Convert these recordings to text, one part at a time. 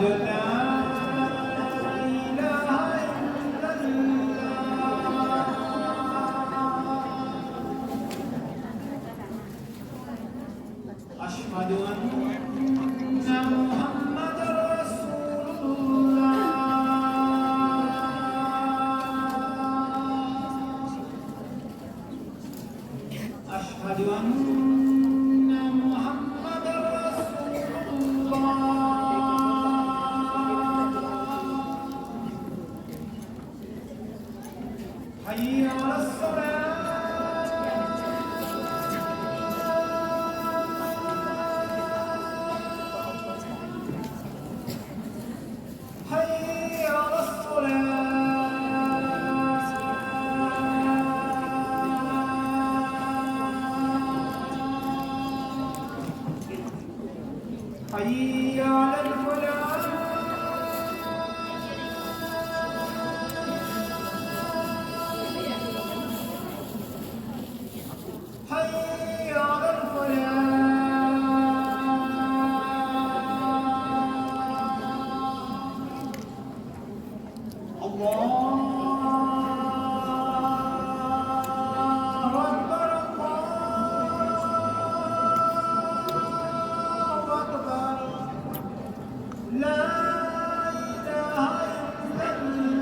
أشهد أن لا إله إلا الله أشهد أن محمد رسول الله أشهد أن محمد رسول الله حي على الصلاة حي على الصلاة حي على الفلاح حي على الفلاح الله أكبر الله أكبر لا إله إلا الله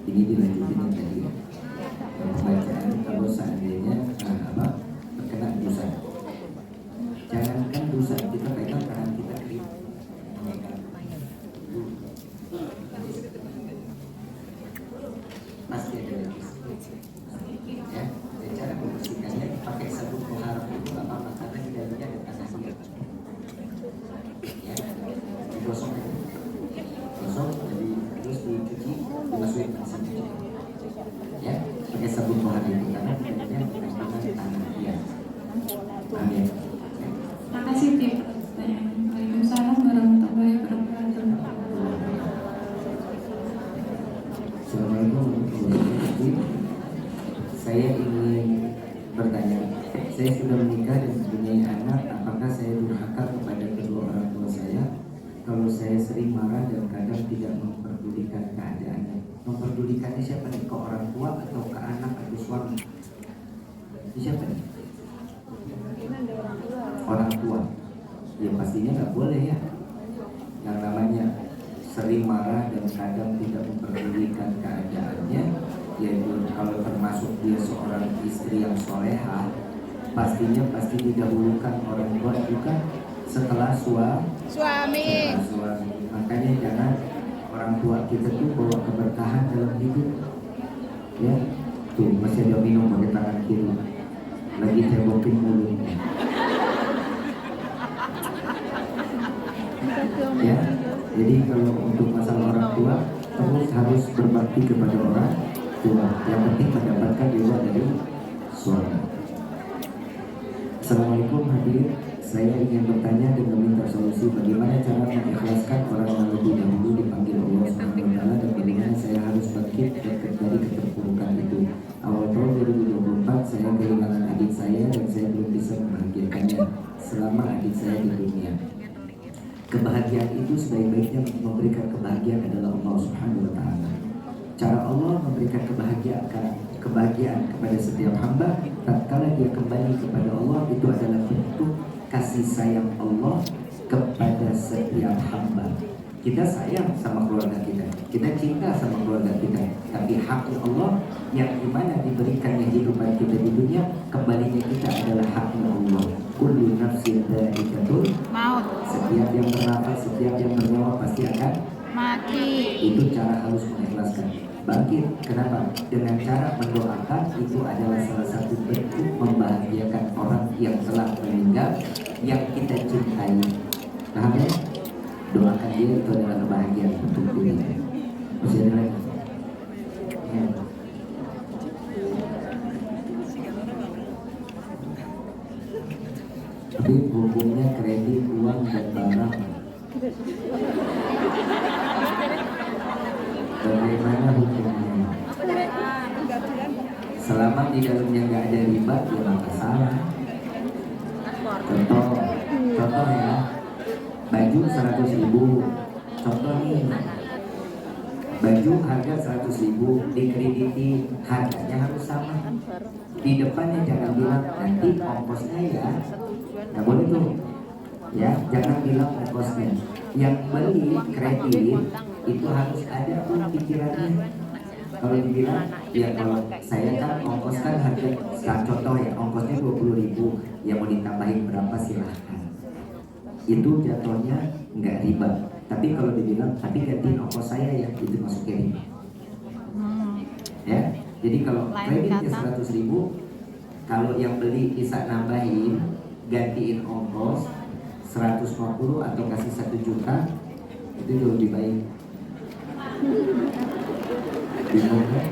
Ini dilanjutin tadi pembacaan kalau seandainya terkena dosa. Jangankan dosa kita pegang tangan kita kering. Pasti ada lagi. Ya, dan cara membersihkannya pakai sabun muharram itu nggak apa-apa karena di dalamnya ada asasnya. Ya, digosok, gosok, jadi terus dicuci, dimasukin ke mesin cuci. Ya, pakai sabun muharram itu karena di dalamnya kandungan tanah dia. Amin. Terima kasih Tim. Waalaikumsalam warahmatullahi wabarakatuh. Assalamualaikum warahmatullahi wabarakatuh. Saya ingin bertanya, saya sudah menikah dan mempunyai anak, apakah saya durhaka kepada kedua orang tua saya kalau saya sering marah dan kadang tidak memperdulikan keadaannya? Memperdulikannya siapa nih? Ke orang tua atau ke anak atau suami? Ini siapa nih? Orang tua. Ya pastinya nggak boleh ya. Yang namanya sering marah dan kadang tidak memperdulikan keadaannya, yaitu kalau termasuk dia seorang istri yang soleha, pastinya pasti didahulukan orang tua juga setelah suami. Makanya jangan orang tua kita tuh bawa keberkahan dalam hidup. Ya, tuh masih ada minum pakai tangan kiri, lagi cebokin mulutnya. Ya, jadi kalau untuk masalah orang tua terus harus berbakti kepada orang tua. Yang penting mendapatkan ridho dari suami. Assalamualaikum hadirin. Saya ingin bertanya dan meminta solusi bagaimana cara mengikhlaskan orang yang lebih dahulu dipanggil Allah Subhanahu wa taala dan bagaimana saya harus bangkit dari keterpurukan itu. Awal tahun 2024 saya kehilangan adik saya dan saya belum bisa membahagiakannya selama adik saya di dunia. Kebahagiaan itu sebaik-baiknya memberikan kebahagiaan adalah Allah Subhanahu wa taala. Cara Allah memberikan kebahagiaan kepada setiap hamba tatkala dia kembali kepada Allah, itu adalah bentuk kasih sayang Allah kepada setiap hamba. Kita sayang sama keluarga kita cinta sama keluarga kita, tapi haknya Allah yang dimana diberikannya kehidupan kita di dunia, kembalinya kita adalah haknya Allah. Kullu nafsin dha'iqatul maut. Setiap yang bernafas, setiap yang bernyawa pasti akan mati. Itu cara halus mengikhlaskan. bangkit. Kenapa? Dengan cara mendoakan itu adalah salah satu bentuk membahagiakan orang yang telah meninggal yang kita cintai. Paham ya? Doakan dia itu adalah kebahagiaan untuk dirinya. Masih ada lagi? Ya. Tapi hukumnya kredit, uang, dan barang. Bagaimana hukumnya? Selama di dalamnya nggak ada riba, ya nggak masalah. Contoh ya, baju 100.000. Contoh nih, baju harga 100.000 dikrediti, harganya harus sama. Di depannya jangan bilang nanti ongkosnya ya, nggak boleh tuh. Ya, jangan bilang ongkosnya. Yang beli kredit itu harus ada pun pikirannya. Kalau dibilang, ya kalau saya kan ongkos kan harga, contoh ya, ongkosnya 20.000, ya mau ditambahin berapa silahkan. Itu jatuhnya nggak riba. Tapi kalau dibilang, tapi gantiin ongkos saya ya, itu masuknya riba. Ya, jadi kalau kreditnya 100.000, kalau yang beli bisa nambahin, gantiin ongkos 150 atau kasih 1 juta, itu jauh lebih baik. Bingung kan?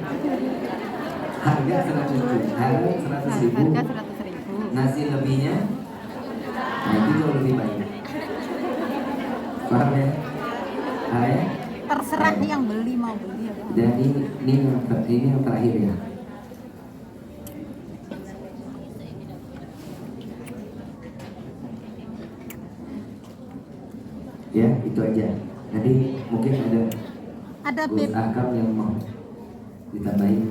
Harga 100 juta, harga 100.000, ngasih lebihnya, nah itu jauh lebih baik. Paham ya? Ya? Terserah yang beli mau beli apa. Dan ini yang terakhir ya. Ya, itu aja. Nanti mungkin ada Beb. akal yang mau ditambahin.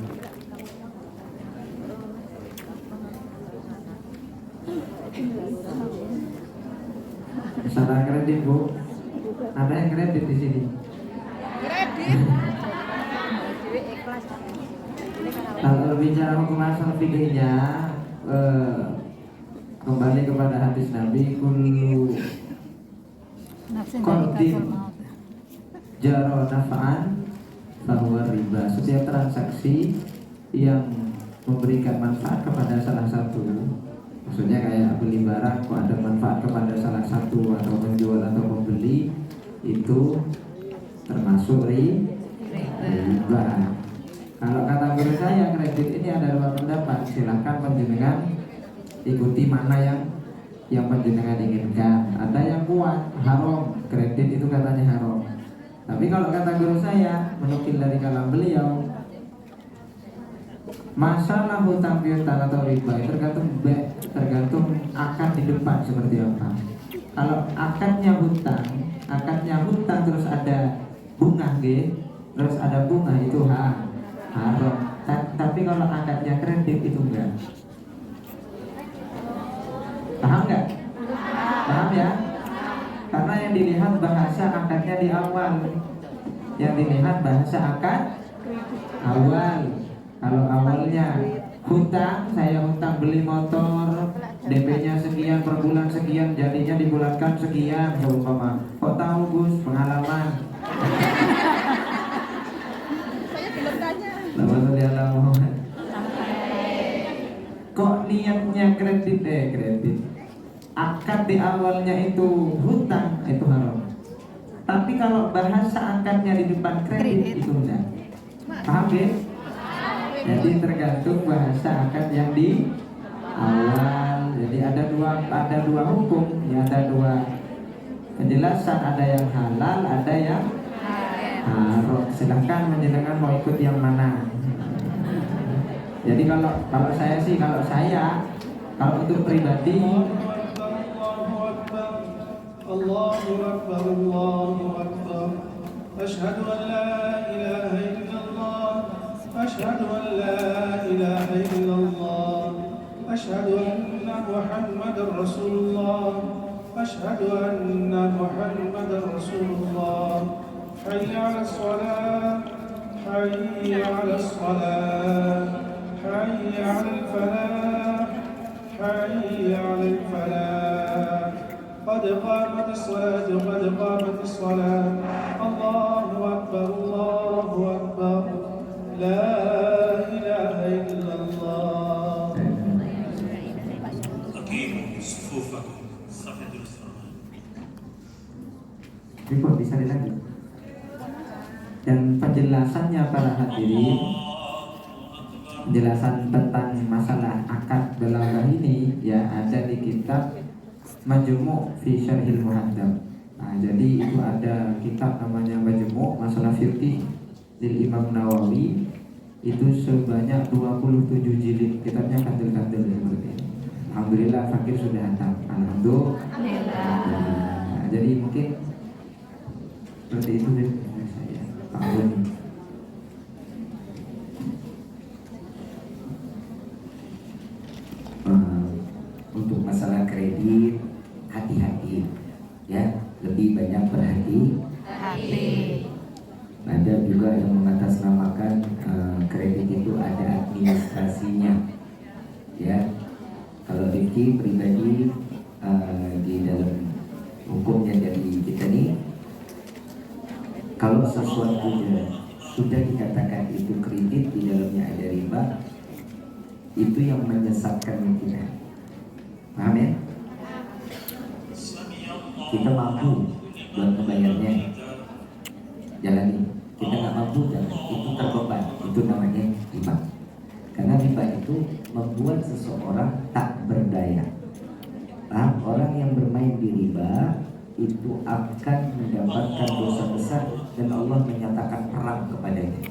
Salah kredit Bu, ada yang kredit di sini. Kalau bicara hukum asal fikihnya, kembali kepada hadis Nabi, kullu qardin jaro naf'an fahuwa riba. Setiap transaksi yang memberikan manfaat kepada salah satu, maksudnya kayak beli barang kok ada manfaat kepada salah satu, atau menjual atau membeli, itu termasuk riba. Kalau kata guru saya, kredit ini ada 2 pendapat. Silahkan penjenengan ikuti mana yang penjenengan inginkan. Ada yang kuat, haram, kredit itu katanya haram. Tapi kalau kata guru saya, menukil dari kalam beliau, masalah hutang piutang atau riba tergantung akad di depan seperti apa. Kalau akadnya hutang terus ada bunga terus ada bunga, itu haram. Tapi kalau akadnya kredit itu enggak. Paham enggak? Paham ya? Karena yang dilihat bahasa akadnya di awal. Yang dilihat bahasa akad awal. Kalau awalnya hutang, saya hutang beli motor, DP-nya sekian, per bulan sekian, jadinya dibulatkan sekian, seumpama. Kok tahu Gus? Pengalaman. Saya belum tanya. Kok niatnya kredit? Akad di awalnya itu hutang, itu haram. Tapi kalau bahasa akadnya di depan kredit itu enggak. Paham ya? Jadi tergantung bahasa akad yang di awal. Jadi ada dua hukum, ya, ada 2 penjelasan, ada yang halal, ada yang haram. Silahkan menjenengan mau ikut yang mana. Jadi kalau saya kalau untuk pribadi, Allahu Akbar, Allahu Akbar. Asyhadu an la ilaha illallah. Asyhadu an la ilaha illallah. Asyhadu anna Muhammadar Rasulullah. Asyhadu anna Muhammadar Rasulullah. Hayya 'alas shalah. Hayya 'alas shalah. Hayya 'alal falah. Hayya 'alal falah. قد قامت الصلاة قد قامت الصلاة الله أكبر الله أكبر لا إله إلا الله. أقيموا صفوفكم صفد الصلاة. Report bisa lagi. Dan penjelasannya para hadirin, penjelasan tentang masalah akad balaghah ini ya ada di kitab Majmu' fi Syarhil Muhaddab. Nah, jadi itu ada kitab namanya Majmu' masalah fikih dari Imam Nawawi, itu sebanyak 27 jilid, kitabnya kandel-kandel seperti ini. Alhamdulillah fakir sudah hatam. Alhamdulillah. Nah, jadi mungkin seperti itu dari saya, Pak Boni. Untuk masalah kredit, hati-hati ya, lebih banyak berhati-hati. Ada juga yang mengatasnamakan kredit itu ada administrasinya ya. Kalau Rifki pribadi di dalam hukumnya dari kita nih, kalau sesuatu sudah dikatakan itu kredit, di dalamnya ada riba, itu yang menyesatkan kita. Paham ya? Kita mampu buat membayarnya, jalani. Kita nggak mampu, jangan. Itu terbeban. Itu namanya riba. Karena riba itu membuat seseorang tak berdaya. Paham? Orang yang bermain di riba itu akan mendapatkan dosa besar, dan Allah menyatakan perang kepadanya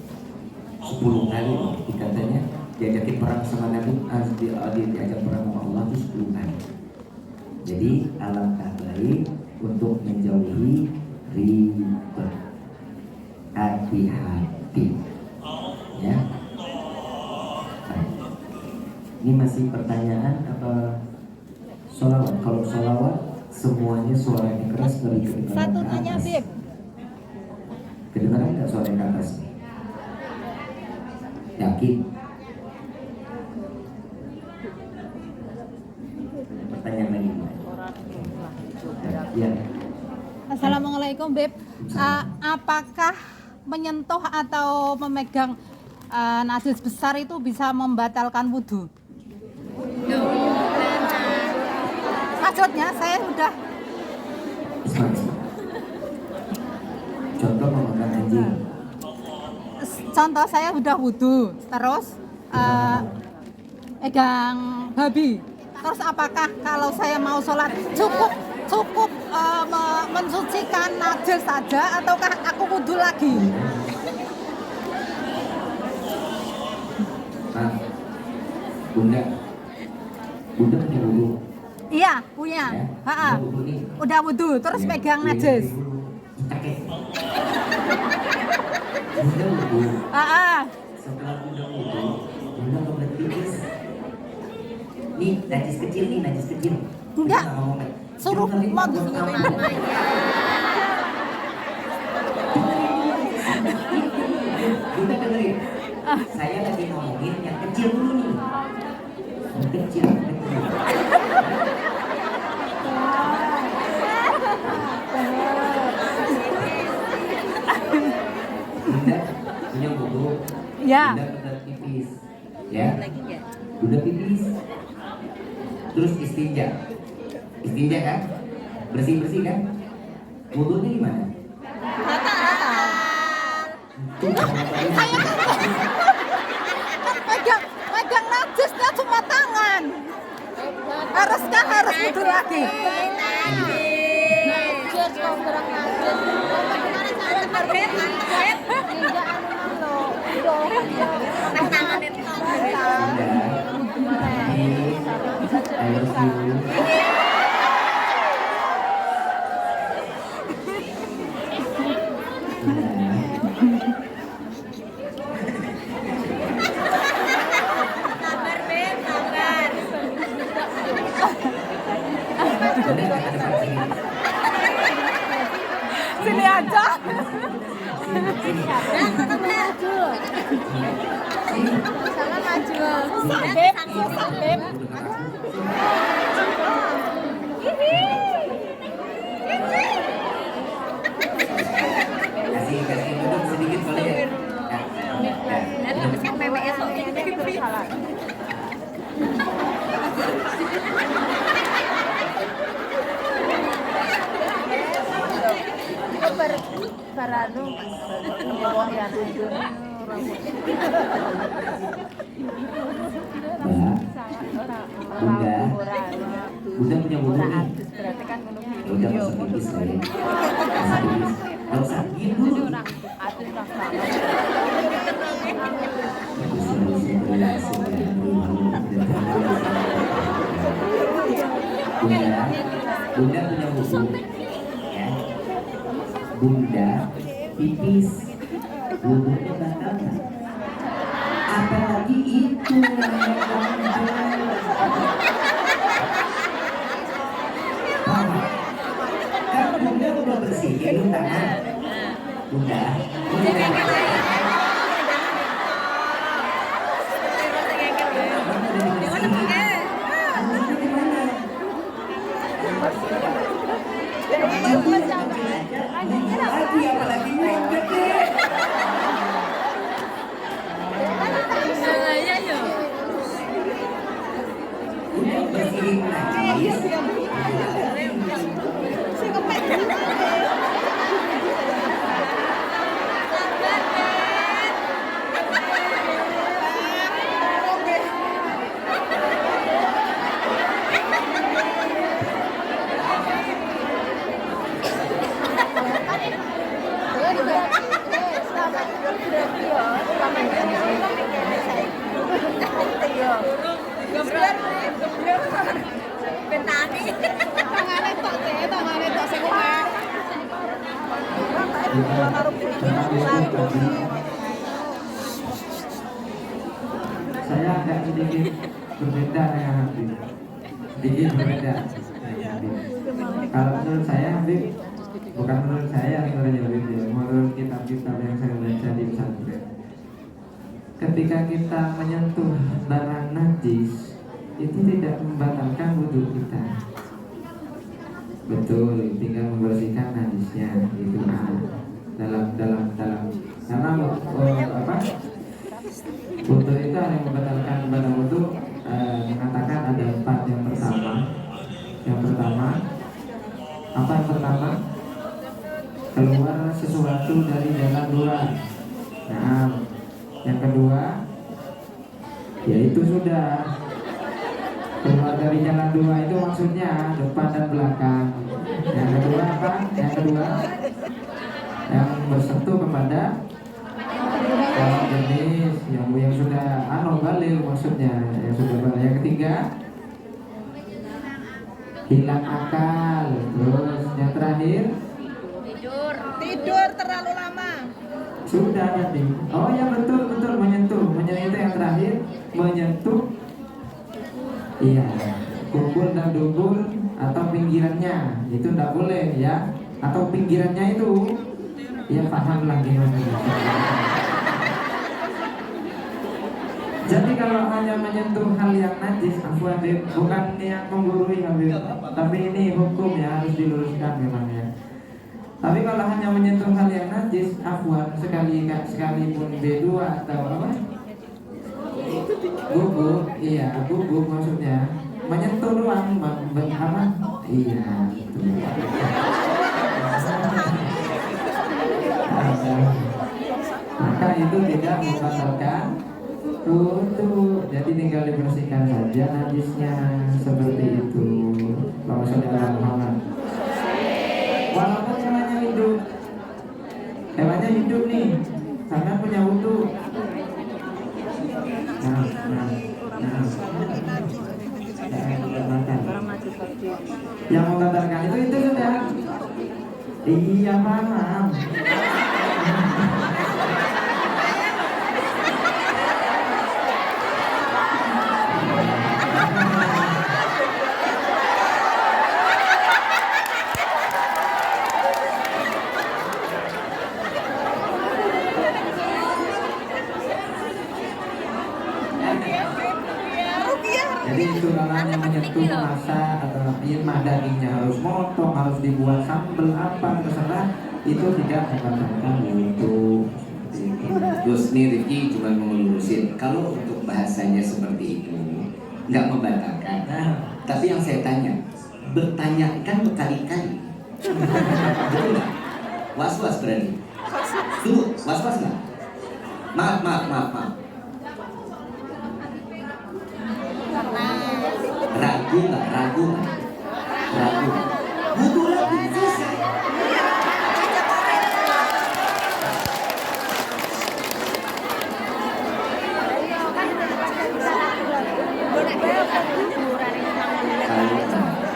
10 kali loh. Dikatanya diajakin perang sama Nabi, diajak perang sama Allah itu 10 kali. Jadi alangkah baik untuk menjauhi riba. Hati-hati ya. Baik. Ini masih pertanyaan apa sholawat? Kalau sholawat semuanya suaranya keras dari kedengaran Satu ke tanya, atas. Bib. Kedengaran nggak suaranya ke atas? Yakin? Pertanyaan lagi. Ya. Assalamualaikum, Beb. Apakah menyentuh atau memegang najis besar itu bisa membatalkan wudhu? Maksudnya saya udah Contoh memakan anjing. contoh saya udah wudhu, terus pegang babi. Terus apakah kalau saya mau sholat cukup mensucikan najis saja, ataukah aku wudhu lagi? Bunda punya wudhu. Iya, punya. Ya, Ha-ha. udah wudhu nih. Udah wudhu, terus Ya, pegang iya, najis. Cakep. Bunda wudhu. Ha-ha. Setelah Bunda wudhu, Bunda kebelet pipis. Nih najis kecil nih, najis kecil. Enggak. Bunda ngomong, Suruh "Dengerin mau buat kamu." Bunda dengerin. Saya lagi ngomongin yang kecil dulu nih. Yang kecil. Bunda punya wudhu. Ya. Bunda kebelet pipis. Ya. Bunda pipis. Terus istinja. Istinja kan? Bersih-bersih kan? Wudhunya gimana? Saya kan pegang najisnya cuma tangan. Haruskah harus wudhu lagi? I love you. Sini aja. Beb, susah, Beb. Kasih duduk sedikit boleh ya? Mbak, Bunda, Bunda punya wudhu nih. Ya udah nggak usah pipis lah ya. Nggak usah pipis. Nggak usah gitu. Bunda, Bunda punya wudhu, ya. Bunda pipis, wudhunya batal nggak? Apalagi itu namanya kan Bunda udah bersihin tangan. Bunda, lagi apalagi ngepet deh. Udah bersihin lagi. Saya agak sedikit berbeda dengan Habib. Sedikit berbeda. Kalau menurut saya Habib, bukan menurut saya sebenarnya Habib ya, menurut kitab-kitab yang saya baca di pesantren. Ketika kita menyentuh barang najis, itu tidak membatalkan wudhu kita. Betul, tinggal membersihkan najisnya itu dalam karena apa? Wudhu itu ada yang membatalkan pada wudhu mengatakan ada 4. Yang pertama apa yang pertama? Keluar sesuatu dari jalan luar. Nah, yang kedua yaitu sudah keluar dari jalan dua itu maksudnya depan dan belakang. Yang kedua apa? Yang kedua yang bersentuh kepada lawan jenis yang sudah balil maksudnya, yang sudah balil. Yang ketiga hilang akal. Terus yang terakhir Tidur terlalu lama. sudah tadi. Oh ya betul menyentuh itu yang terakhir, menyentuh. Iya, kubur dan dubur atau pinggirannya itu tidak boleh ya, atau pinggirannya itu ya paham lah gimana. Jadi kalau hanya menyentuh hal yang najis, afwan Habib, bukan yang menggurui Habib, tapi ini hukum ya harus diluruskan memang ya. Tapi kalau hanya menyentuh hal yang najis, afwan sekalipun B2 atau apa? Guguk, iya guguk maksudnya menyentuh doang, apa? Iya itu. Maka itu tidak membatalkan wudhu, jadi tinggal dibersihkan saja najisnya seperti itu. Kalau saudara Muhammad, walaupun hewannya hidup nih, karena punya wudhu. Yang membatalkan itu sudah. Iya paham. Jadi itu namanya menyentuh masa atau irmah dagingnya harus motong, harus dibuat sambal apa terserah, itu tidak membatalkan wudhu. Terus nih Rifki cuma mau ngelurusin, kalau untuk bahasanya seperti itu nggak membatalkan. Tapi yang saya tanya, bertanya kan berkali-kali. Betul nggak? Was-was berarti. Was-was nggak? Maaf. Ragu nggak? Ragu. Butuh lagi selesai.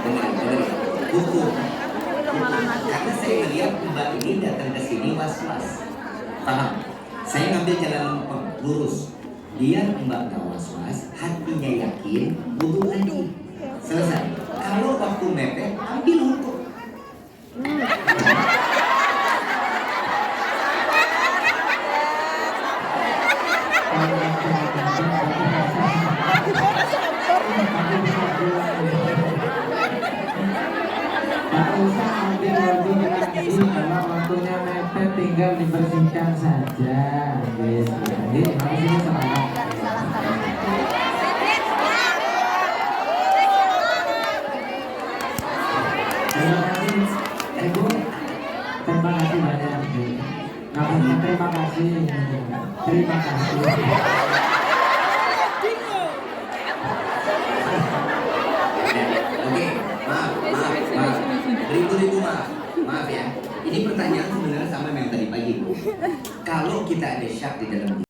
Dengerin. Butuh. Karena saya melihat Mbak ini datang ke sini was-was. Paham? Saya ngambil jalan lurus. Biar Mbak gak was-was, hatinya yakin, butuh lagi. Selesai. Kalau waktu mepet, ambil hukum. Tak usah ambil lebih lagi, kalau waktunya mepet tinggal dibersihkan saja. Yes. Jadi harus ini semangat. Terima kasih, Ibu. Terima kasih banyak. Terima kasih. Oke, maaf. Beribu-ribu maaf ya. Ini pertanyaan sebenarnya sama yang tadi pagi, Bu. Kalau kita ada syak di dalam